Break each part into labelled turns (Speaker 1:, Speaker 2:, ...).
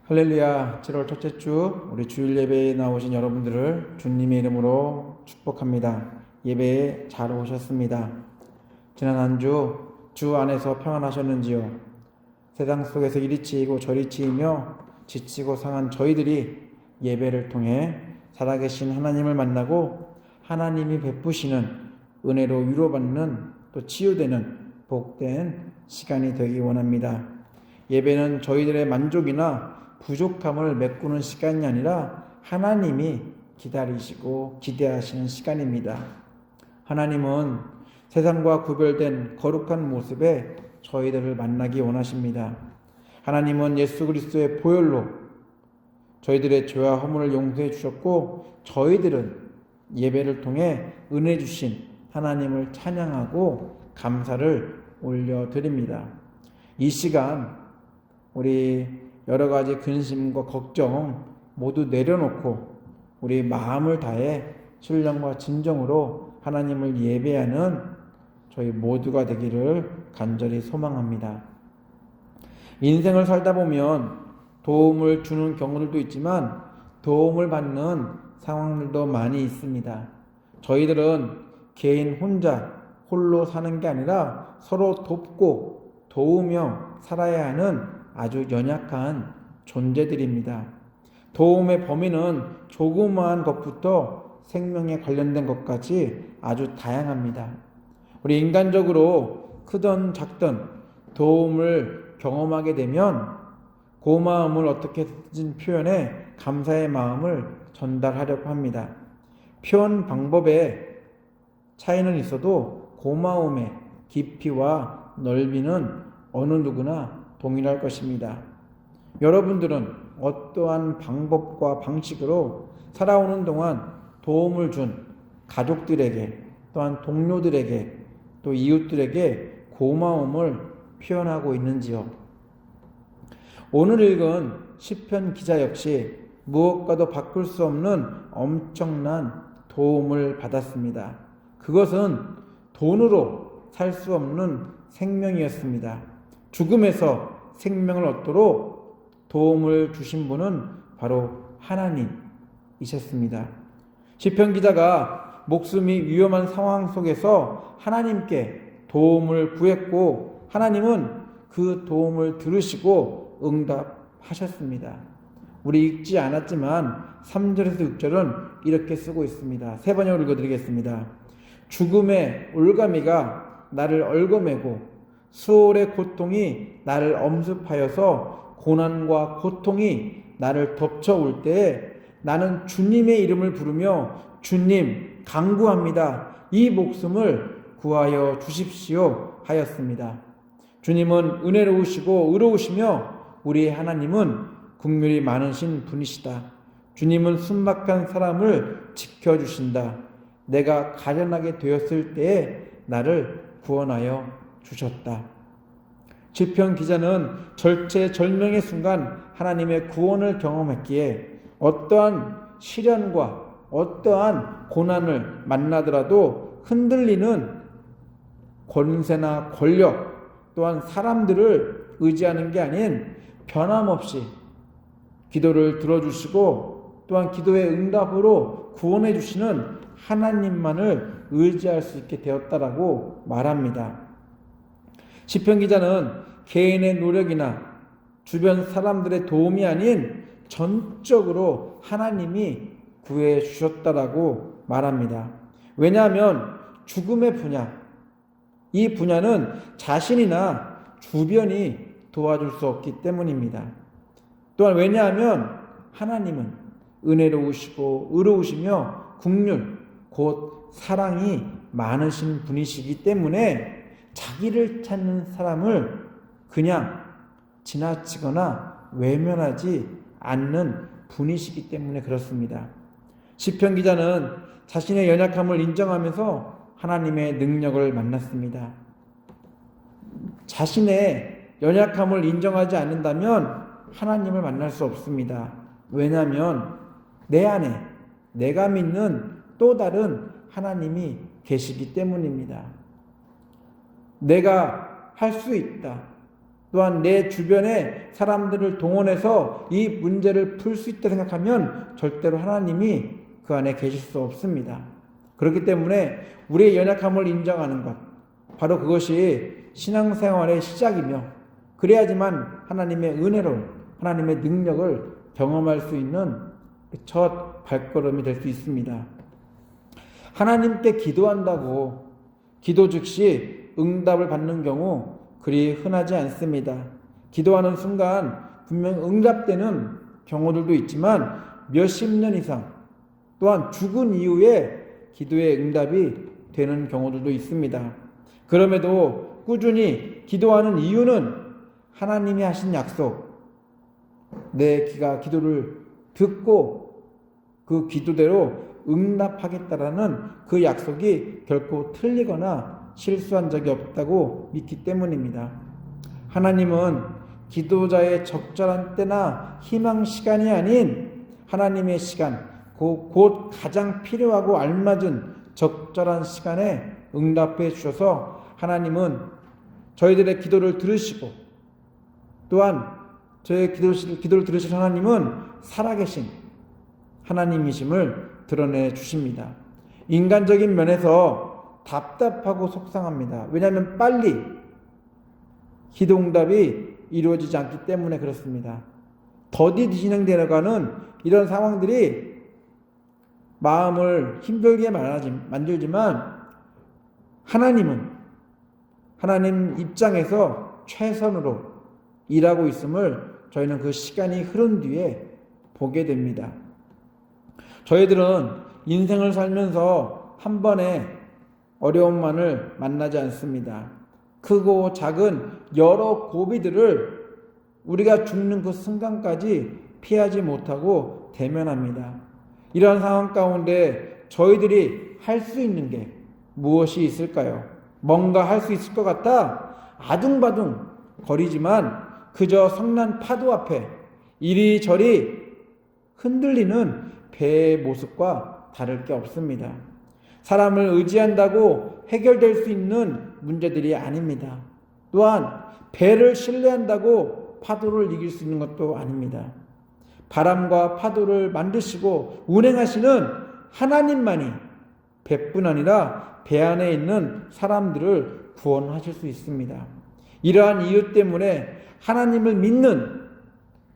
Speaker 1: 할렐루야. 7월 첫째 주 우리 주일 예배에 나오신 여러분들을 주님의 이름으로 축복합니다. 예배에 잘 오셨습니다. 지난 한 주 안에서 평안하셨는지요? 세상 속에서 이리 치이고 저리 치이며 지치고 상한 저희들이 예배를 통해 살아계신 하나님을 만나고 하나님이 베푸시는 은혜로 위로받는 또 치유되는 복된 시간이 되기 원합니다. 예배는 저희들의 만족이나 부족함을 메꾸는 시간이 아니라 하나님이 기다리시고 기대하시는 시간입니다. 하나님은 세상과 구별된 거룩한 모습에 저희들을 만나기 원하십니다. 하나님은 예수 그리스도의 보혈로 저희들의 죄와 허물을 용서해 주셨고, 저희들은 예배를 통해 은혜 주신 하나님을 찬양하고 감사를 올려드립니다. 이 시간 우리 여러 가지 근심과 걱정 모두 내려놓고 우리 마음을 다해 신령과 진정으로 하나님을 예배하는 저희 모두가 되기를 간절히 소망합니다. 인생을 살다 보면 도움을 주는 경우들도 있지만 도움을 받는 상황들도 많이 있습니다. 저희들은 개인 홀로 사는 게 아니라 서로 돕고 도우며 살아야 하는 아주 연약한 존재들입니다. 도움의 범위는 조그마한 것부터 생명에 관련된 것까지 아주 다양합니다. 우리 인간적으로 크든 작든 도움을 경험하게 되면 고마움을 어떻게든 표현해 감사의 마음을 전달하려고 합니다. 표현 방법에 차이는 있어도 고마움의 깊이와 넓이는 어느 누구나 동일할 것입니다. 여러분들은 어떠한 방법과 방식으로 살아오는 동안 도움을 준 가족들에게, 또한 동료들에게, 또 이웃들에게 고마움을 표현하고 있는지요? 오늘 읽은 시편 기자 역시 무엇과도 바꿀 수 없는 엄청난 도움을 받았습니다. 그것은 돈으로 살 수 없는 생명이었습니다. 죽음에서 생명을 얻도록 도움을 주신 분은 바로 하나님이셨습니다. 시편 기자가 목숨이 위험한 상황 속에서 하나님께 도움을 구했고, 하나님은 그 도움을 들으시고 응답하셨습니다. 우리 읽지 않았지만 3절에서 6절은 이렇게 쓰고 있습니다. 세 번역을 읽어드리겠습니다. 죽음의 올가미가 나를 얽어매고 수월의 고통이 나를 엄습하여서 고난과 고통이 나를 덮쳐올 때에 나는 주님의 이름을 부르며 주님 간구합니다. 이 목숨을 구하여 주십시오 하였습니다. 주님은 은혜로우시고 의로우시며 우리 하나님은 긍휼이 많으신 분이시다. 주님은 순박한 사람을 지켜주신다. 내가 가련하게 되었을 때에 나를 구원하여 주셨다. 시편 기자는 절체절명의 순간 하나님의 구원을 경험했기에 어떠한 시련과 어떠한 고난을 만나더라도 흔들리는 권세나 권력 또한 사람들을 의지하는 게 아닌 변함없이 기도를 들어주시고 또한 기도의 응답으로 구원해 주시는 하나님만을 의지할 수 있게 되었다라고 말합니다. 시편 기자는 개인의 노력이나 주변 사람들의 도움이 아닌 전적으로 하나님이 구해 주셨다라고 말합니다. 왜냐하면 죽음의 분야, 이 분야는 자신이나 주변이 도와줄 수 없기 때문입니다. 또한 왜냐하면 하나님은 은혜로우시고 의로우시며 긍휼, 곧 사랑이 많으신 분이시기 때문에 자기를 찾는 사람을 그냥 지나치거나 외면하지 않는 분이시기 때문에 그렇습니다. 시편 기자는 자신의 연약함을 인정하면서 하나님의 능력을 만났습니다. 자신의 연약함을 인정하지 않는다면 하나님을 만날 수 없습니다. 왜냐하면 내 안에 내가 믿는 또 다른 하나님이 계시기 때문입니다. 내가 할 수 있다. 또한 내 주변의 사람들을 동원해서 이 문제를 풀 수 있다 생각하면 절대로 하나님이 그 안에 계실 수 없습니다. 그렇기 때문에 우리의 연약함을 인정하는 것, 바로 그것이 신앙생활의 시작이며, 그래야지만 하나님의 은혜로 하나님의 능력을 경험할 수 있는 첫 발걸음이 될 수 있습니다. 하나님께 기도한다고 기도 즉시 응답을 받는 경우 그리 흔하지 않습니다. 기도하는 순간 분명 응답되는 경우들도 있지만 몇십 년 이상, 또한 죽은 이후에 기도의 응답이 되는 경우들도 있습니다. 그럼에도 꾸준히 기도하는 이유는 하나님이 하신 약속, 내 귀가 기도를 듣고 그 기도대로 응답하겠다라는 그 약속이 결코 틀리거나 실수한 적이 없다고 믿기 때문입니다. 하나님은 기도자의 적절한 때나 희망 시간이 아닌 하나님의 시간, 곧 가장 필요하고 알맞은 적절한 시간에 응답해 주셔서 하나님은 저희들의 기도를 들으시고, 또한 저의 기도를 들으신 하나님은 살아계신 하나님이심을 드러내 주십니다. 인간적인 면에서 답답하고 속상합니다. 왜냐하면 빨리 기도 응답이 이루어지지 않기 때문에 그렇습니다. 더디 진행되어가는 이런 상황들이 마음을 힘들게 만들지만 하나님 입장에서 최선으로 일하고 있음을 저희는 그 시간이 흐른 뒤에 보게 됩니다. 저희들은 인생을 살면서 한 번에 어려움만을 만나지 않습니다. 크고 작은 여러 고비들을 우리가 죽는 그 순간까지 피하지 못하고 대면합니다. 이러한 상황 가운데 저희들이 할 수 있는 게 무엇이 있을까요? 뭔가 할 수 있을 것 같아 아둥바둥 거리지만 그저 성난 파도 앞에 이리저리 흔들리는 배의 모습과 다를 게 없습니다. 사람을 의지한다고 해결될 수 있는 문제들이 아닙니다. 또한 배를 신뢰한다고 파도를 이길 수 있는 것도 아닙니다. 바람과 파도를 만드시고 운행하시는 하나님만이 배뿐 아니라 배 안에 있는 사람들을 구원하실 수 있습니다. 이러한 이유 때문에 하나님을 믿는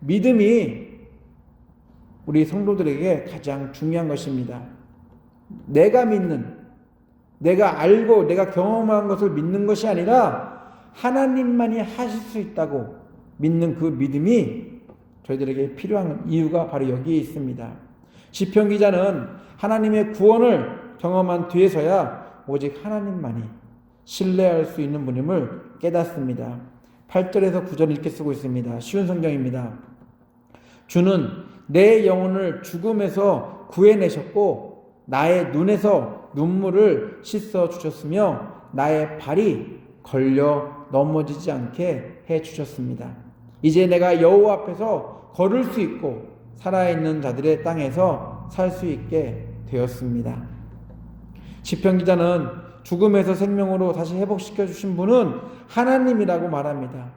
Speaker 1: 믿음이 우리 성도들에게 가장 중요한 것입니다. 내가 믿는, 내가 알고 내가 경험한 것을 믿는 것이 아니라 하나님만이 하실 수 있다고 믿는 그 믿음이 저희들에게 필요한 이유가 바로 여기에 있습니다. 시편 기자는 하나님의 구원을 경험한 뒤에서야 오직 하나님만이 신뢰할 수 있는 분임을 깨닫습니다. 8절에서 9절 이렇게 쓰고 있습니다. 쉬운 성경입니다. 주는 내 영혼을 죽음에서 구해내셨고 나의 눈에서 눈물을 씻어 주셨으며 나의 발이 걸려 넘어지지 않게 해 주셨습니다. 이제 내가 여호와 앞에서 걸을 수 있고 살아있는 자들의 땅에서 살 수 있게 되었습니다. 시편 기자는 죽음에서 생명으로 다시 회복시켜 주신 분은 하나님이라고 말합니다.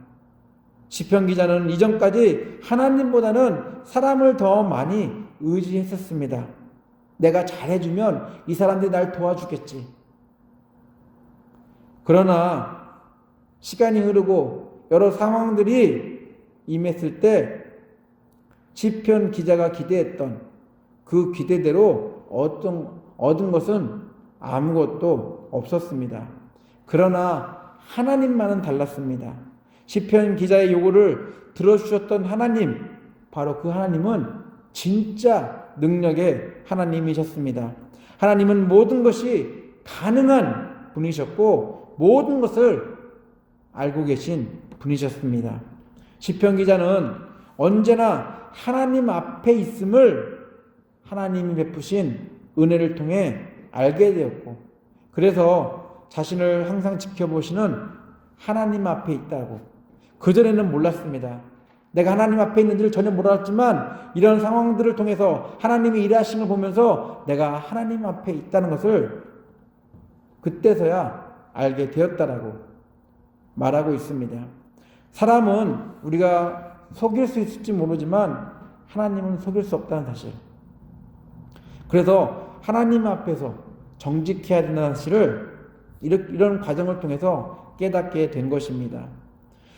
Speaker 1: 시편 기자는 이전까지 하나님보다는 사람을 더 많이 의지했었습니다. 내가 잘해주면 이 사람들이 날 도와주겠지. 그러나 시간이 흐르고 여러 상황들이 임했을 때 시편 기자가 기대했던 그 기대대로 얻은 것은 아무것도 없었습니다. 그러나 하나님만은 달랐습니다. 시편 기자의 요구를 들어주셨던 하나님, 바로 그 하나님은 진짜 능력의 하나님이셨습니다. 하나님은 모든 것이 가능한 분이셨고 모든 것을 알고 계신 분이셨습니다. 시편 기자는 언제나 하나님 앞에 있음을 하나님이 베푸신 은혜를 통해 알게 되었고, 그래서 자신을 항상 지켜보시는 하나님 앞에 있다고. 그전에는 몰랐습니다. 내가 하나님 앞에 있는지를 전혀 몰랐지만 이런 상황들을 통해서 하나님이 일하심을 보면서 내가 하나님 앞에 있다는 것을 그때서야 알게 되었다라고 말하고 있습니다. 사람은 우리가 속일 수 있을지 모르지만 하나님은 속일 수 없다는 사실. 그래서 하나님 앞에서 정직해야 된다는 사실을 이런 과정을 통해서 깨닫게 된 것입니다.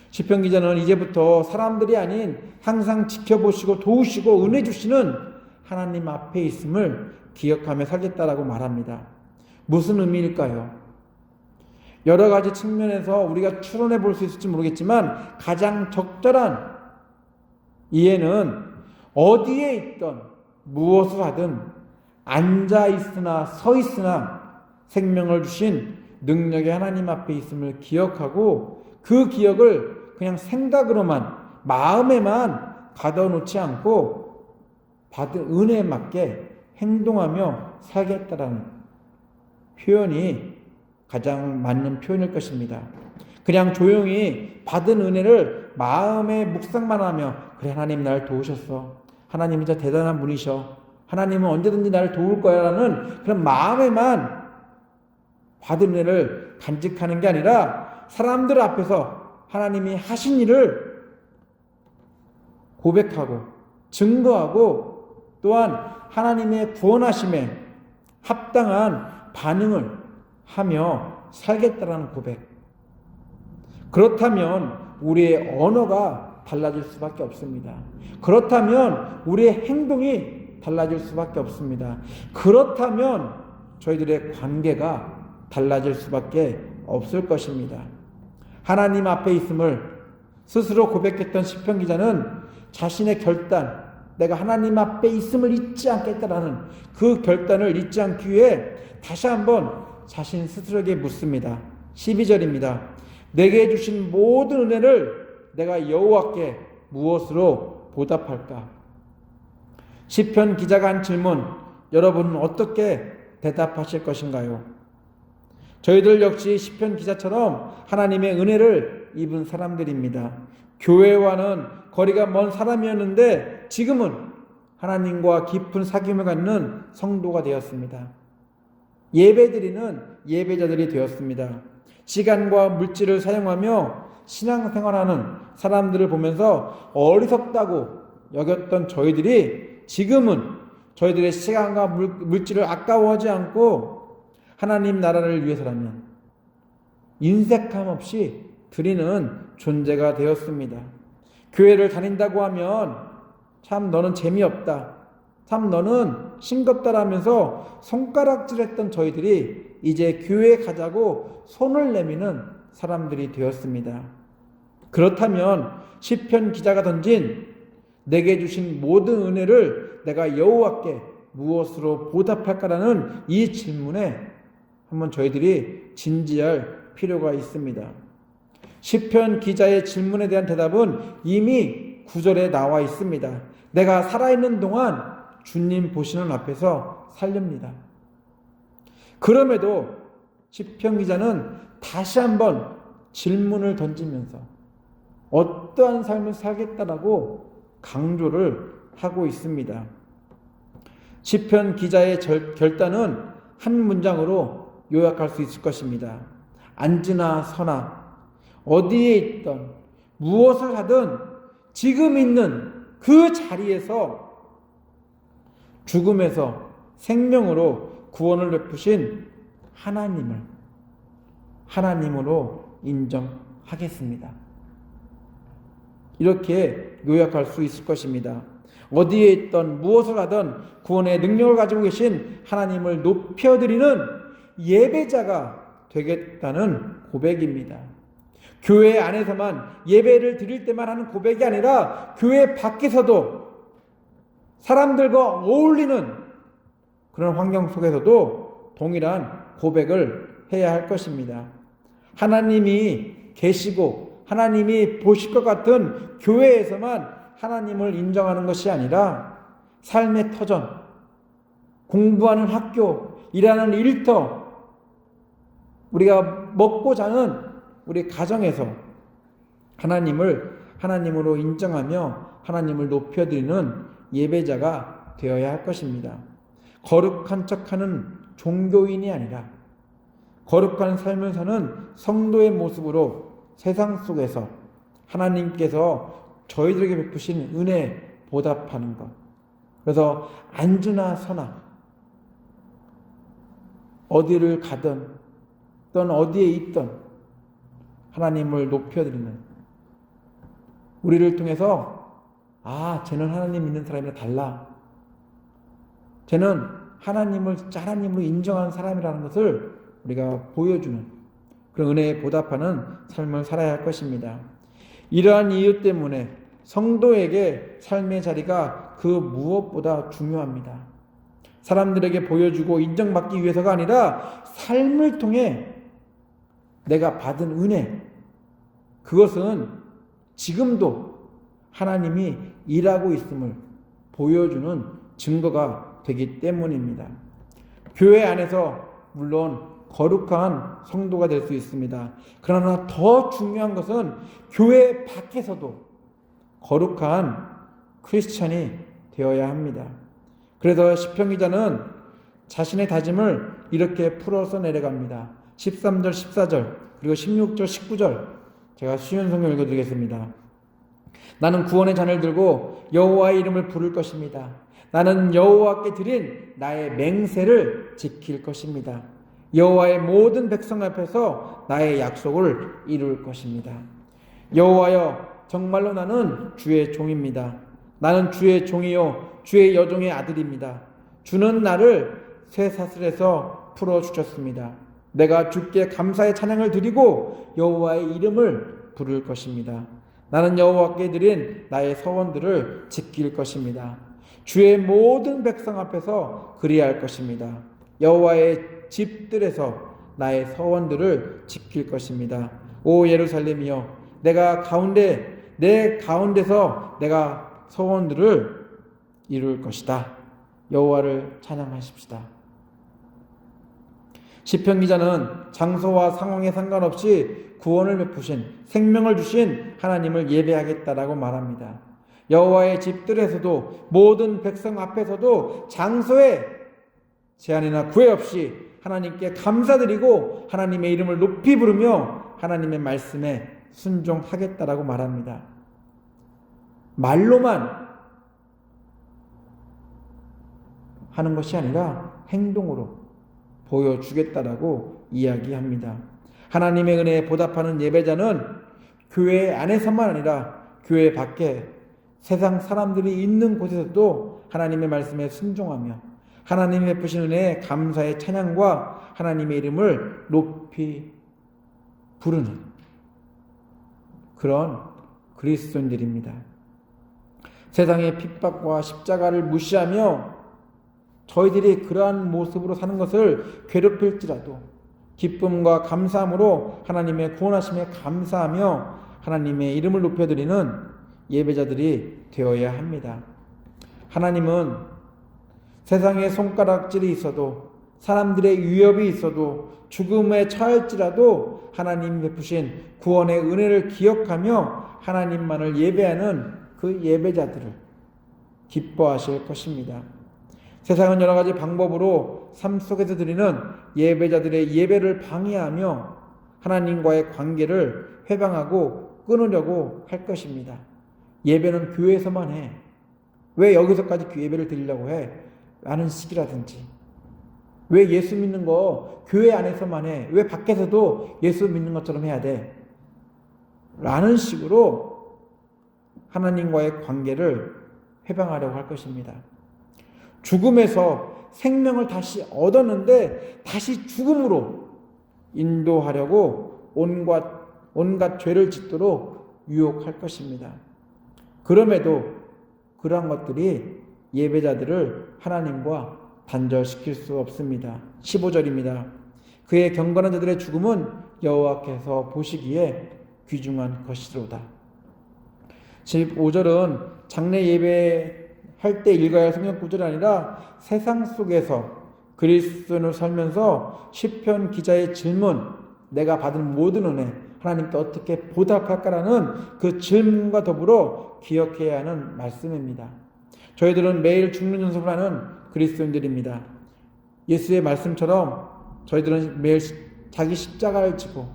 Speaker 1: 시편 기자는 이제부터 사람들이 아닌 항상 지켜보시고 도우시고 은혜 주시는 하나님 앞에 있음을 기억하며 살겠다라고 말합니다. 무슨 의미일까요? 여러 가지 측면에서 우리가 추론해 볼 수 있을지 모르겠지만 가장 적절한 이해는 어디에 있던 무엇을 하든 앉아 있으나 서 있으나 생명을 주신 능력의 하나님 앞에 있음을 기억하고 그 기억을 그냥 생각으로만 마음에만 가둬놓지 않고 받은 은혜에 맞게 행동하며 살겠다라는 표현이 가장 맞는 표현일 것입니다. 그냥 조용히 받은 은혜를 마음에 묵상만 하며 그래 하나님 나를 도우셨어. 하나님 진짜 대단한 분이셔. 하나님은 언제든지 나를 도울 거야 라는 그런 마음에만 받은 은혜를 간직하는 게 아니라 사람들 앞에서 하나님이 하신 일을 고백하고 증거하고 또한 하나님의 구원하심에 합당한 반응을 하며 살겠다라는 고백. 그렇다면 우리의 언어가 달라질 수밖에 없습니다. 그렇다면 우리의 행동이 달라질 수밖에 없습니다. 그렇다면 저희들의 관계가 달라질 수밖에 없을 것입니다. 하나님 앞에 있음을 스스로 고백했던 시편 기자는 자신의 결단, 내가 하나님 앞에 있음을 잊지 않겠다라는 그 결단을 잊지 않기 위해 다시 한번 자신 스스로에게 묻습니다. 12절입니다. 내게 주신 모든 은혜를 내가 여호와께 무엇으로 보답할까? 시편 기자가 한 질문, 여러분은 어떻게 대답하실 것인가요? 저희들 역시 시편 기자처럼 하나님의 은혜를 입은 사람들입니다. 교회와는 거리가 먼 사람이었는데 지금은 하나님과 깊은 사귐을 갖는 성도가 되었습니다. 예배드리는 예배자들이 되었습니다. 시간과 물질을 사용하며 신앙생활하는 사람들을 보면서 어리석다고 여겼던 저희들이 지금은 저희들의 시간과 물질을 아까워하지 않고 하나님 나라를 위해서라면 인색함 없이 드리는 존재가 되었습니다. 교회를 다닌다고 하면 참 너는 재미없다, 참 너는 싱겁다라면서 손가락질했던 저희들이 이제 교회에 가자고 손을 내미는 사람들이 되었습니다. 그렇다면 시편 기자가 던진 내게 주신 모든 은혜를 내가 여호와께 무엇으로 보답할까라는 이 질문에 한번 저희들이 진지할 필요가 있습니다. 시편 기자의 질문에 대한 대답은 이미 9절에 나와 있습니다. 내가 살아있는 동안 주님 보시는 앞에서 살렵니다. 그럼에도 시편 기자는 다시 한번 질문을 던지면서 어떠한 삶을 살겠다라고 강조를 하고 있습니다. 시편 기자의 결단은 한 문장으로 요약할 수 있을 것입니다. 앉으나 서나 어디에 있던 무엇을 하든 지금 있는 그 자리에서 죽음에서 생명으로 구원을 베푸신 하나님으로 인정하겠습니다. 이렇게 요약할 수 있을 것입니다. 어디에 있던 무엇을 하든 구원의 능력을 가지고 계신 하나님을 높여드리는 예배자가 되겠다는 고백입니다. 교회 안에서만 예배를 드릴 때만 하는 고백이 아니라 교회 밖에서도 사람들과 어울리는 그런 환경 속에서도 동일한 고백을 해야 할 것입니다. 하나님이 계시고 하나님이 보실 것 같은 교회에서만 하나님을 인정하는 것이 아니라 삶의 터전, 공부하는 학교, 일하는 일터, 우리가 먹고 자는 우리 가정에서 하나님으로 인정하며 하나님을 높여드리는 예배자가 되어야 할 것입니다. 거룩한 척하는 종교인이 아니라 거룩한 삶을 사는 성도의 모습으로 세상 속에서 하나님께서 저희들에게 베푸신 은혜 보답하는 것. 그래서 안주나 서나 어디를 가든 또는 어디에 있든 하나님을 높여드리는, 우리를 통해서 쟤는 하나님 믿는 사람이라 달라, 쟤는 하나님으로 인정하는 사람이라는 것을 우리가 보여주는 그런 은혜에 보답하는 삶을 살아야 할 것입니다. 이러한 이유 때문에 성도에게 삶의 자리가 그 무엇보다 중요합니다. 사람들에게 보여주고 인정받기 위해서가 아니라 삶을 통해 내가 받은 은혜, 그것은 지금도 하나님이 일하고 있음을 보여주는 증거가 되기 때문입니다. 교회 안에서 물론 거룩한 성도가 될 수 있습니다. 그러나 더 중요한 것은 교회 밖에서도 거룩한 크리스찬이 되어야 합니다. 그래서 시편 기자는 자신의 다짐을 이렇게 풀어서 내려갑니다. 13절, 14절, 그리고 16절, 19절 제가 쉬운 성경 읽어드리겠습니다. 나는 구원의 잔을 들고 여호와의 이름을 부를 것입니다. 나는 여호와께 드린 나의 맹세를 지킬 것입니다. 여호와의 모든 백성 앞에서 나의 약속을 이룰 것입니다. 여호와여, 정말로 나는 주의 종입니다. 나는 주의 종이요 주의 여종의 아들입니다. 주는 나를 쇠사슬에서 풀어주셨습니다. 내가 주께 감사의 찬양을 드리고 여호와의 이름을 부를 것입니다. 나는 여호와께 드린 나의 서원들을 지킬 것입니다. 주의 모든 백성 앞에서 그리할 것입니다. 여호와의 집들에서 나의 서원들을 지킬 것입니다. 오 예루살렘이여, 내 가운데서 내가 서원들을 이룰 것이다. 여호와를 찬양하십시다. 시편 기자는 장소와 상황에 상관없이 구원을 베푸신, 생명을 주신 하나님을 예배하겠다라고 말합니다. 여호와의 집들에서도, 모든 백성 앞에서도 장소에 제한이나 구애 없이 하나님께 감사드리고 하나님의 이름을 높이 부르며 하나님의 말씀에 순종하겠다라고 말합니다. 말로만 하는 것이 아니라 행동으로 보여주겠다라고 이야기합니다. 하나님의 은혜에 보답하는 예배자는 교회 안에서만 아니라 교회 밖에 세상 사람들이 있는 곳에서도 하나님의 말씀에 순종하며 하나님이 베푸신 은혜에 감사의 찬양과 하나님의 이름을 높이 부르는 그런 그리스도인들입니다. 세상의 핍박과 십자가를 무시하며 저희들이 그러한 모습으로 사는 것을 괴롭힐지라도 기쁨과 감사함으로 하나님의 구원하심에 감사하며 하나님의 이름을 높여드리는 예배자들이 되어야 합니다. 하나님은 세상에 손가락질이 있어도, 사람들의 위협이 있어도, 죽음에 처할지라도 하나님 베푸신 구원의 은혜를 기억하며 하나님만을 예배하는 그 예배자들을 기뻐하실 것입니다. 세상은 여러 가지 방법으로 삶 속에서 드리는 예배자들의 예배를 방해하며 하나님과의 관계를 회방하고 끊으려고 할 것입니다. 예배는 교회에서만 해. 왜 여기서까지 예배를 드리려고 해? 라는 식이라든지, 왜 예수 믿는 거 교회 안에서만 해? 왜 밖에서도 예수 믿는 것처럼 해야 돼? 라는 식으로 하나님과의 관계를 회방하려고 할 것입니다. 죽음에서 생명을 다시 얻었는데 다시 죽음으로 인도하려고 온갖 죄를 짓도록 유혹할 것입니다. 그럼에도 그러한 것들이 예배자들을 하나님과 단절시킬 수 없습니다. 15절입니다. 그의 경건한 자들의 죽음은 여호와께서 보시기에 귀중한 것이로다. 15절은 장례 예배할 때 읽어야 할 성경 구절이 아니라 세상 속에서 그리스도인을 살면서 시편 기자의 질문, 내가 받은 모든 은혜 하나님께 어떻게 보답할까라는 그 질문과 더불어 기억해야 하는 말씀입니다. 저희들은 매일 죽는 연습을 하는 그리스도인들입니다. 예수의 말씀처럼 저희들은 매일 자기 십자가를 지고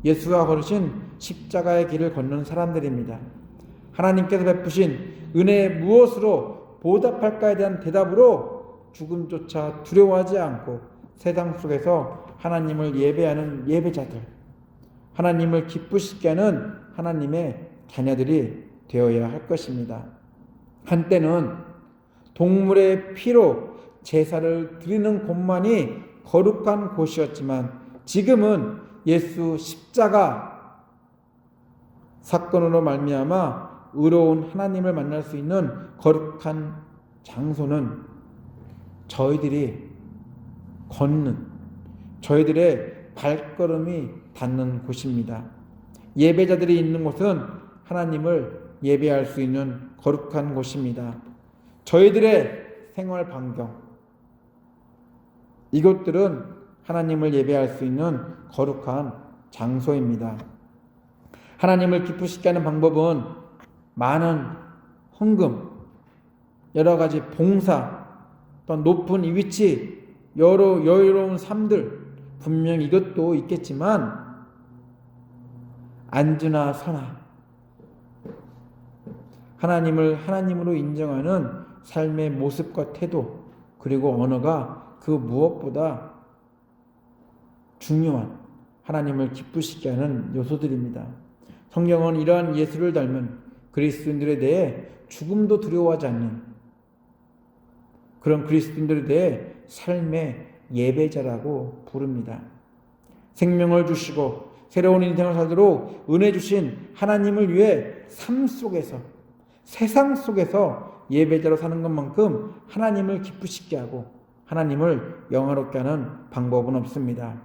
Speaker 1: 예수가 걸으신 십자가의 길을 걷는 사람들입니다. 하나님께서 베푸신 은혜에 무엇으로 보답할까에 대한 대답으로 죽음조차 두려워하지 않고 세상 속에서 하나님을 예배하는 예배자들, 하나님을 기쁘시게 하는 하나님의 자녀들이 되어야 할 것입니다. 한때는 동물의 피로 제사를 드리는 곳만이 거룩한 곳이었지만 지금은 예수 십자가 사건으로 말미암아 의로운 하나님을 만날 수 있는 거룩한 장소는 저희들이 걷는, 저희들의 발걸음이 닿는 곳입니다. 예배자들이 있는 곳은 하나님을 예배할 수 있는 거룩한 곳입니다. 저희들의 생활 반경, 이곳들은 하나님을 예배할 수 있는 거룩한 장소입니다. 하나님을 기쁘시게 하는 방법은 많은 헌금, 여러 가지 봉사, 또 높은 이 위치, 여유로운 삶들, 분명 이것도 있겠지만 안주나 선화, 하나님을 하나님으로 인정하는 삶의 모습과 태도, 그리고 언어가 그 무엇보다 중요한 하나님을 기쁘시게 하는 요소들입니다. 성경은 이러한 예수를 닮은 그리스도인들에 대해 죽음도 두려워하지 않는 그런 그리스도인들에 대해 삶의 예배자라고 부릅니다. 생명을 주시고 새로운 인생을 살도록 은혜 주신 하나님을 위해 삶 속에서, 세상 속에서 예배자로 사는 것만큼 하나님을 기쁘시게 하고 하나님을 영화롭게 하는 방법은 없습니다.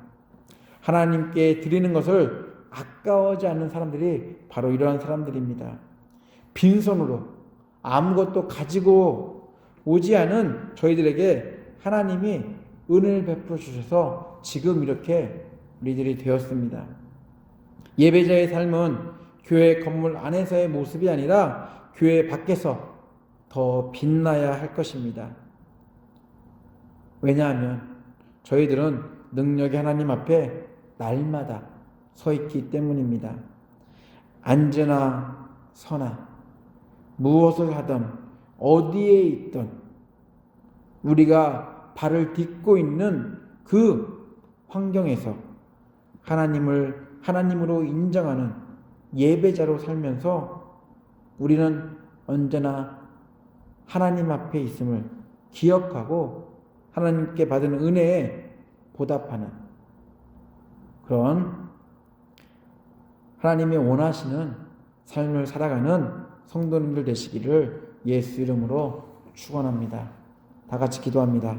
Speaker 1: 하나님께 드리는 것을 아까워하지 않는 사람들이 바로 이러한 사람들입니다. 빈손으로 아무것도 가지고 오지 않은 저희들에게 하나님이 은혜를 베풀어 주셔서 지금 이렇게 우리들이 되었습니다. 예배자의 삶은 교회 건물 안에서의 모습이 아니라 교회 밖에서 더 빛나야 할 것입니다. 왜냐하면 저희들은 능력의 하나님 앞에 날마다 서 있기 때문입니다. 안죄나 선하, 무엇을 하든 어디에 있든 우리가 발을 딛고 있는 그 환경에서 하나님으로 인정하는 예배자로 살면서 우리는 언제나 하나님 앞에 있음을 기억하고 하나님께 받은 은혜에 보답하는 그런 하나님이 원하시는 삶을 살아가는 성도님들 되시기를 예수 이름으로 축원합니다. 다 같이 기도합니다.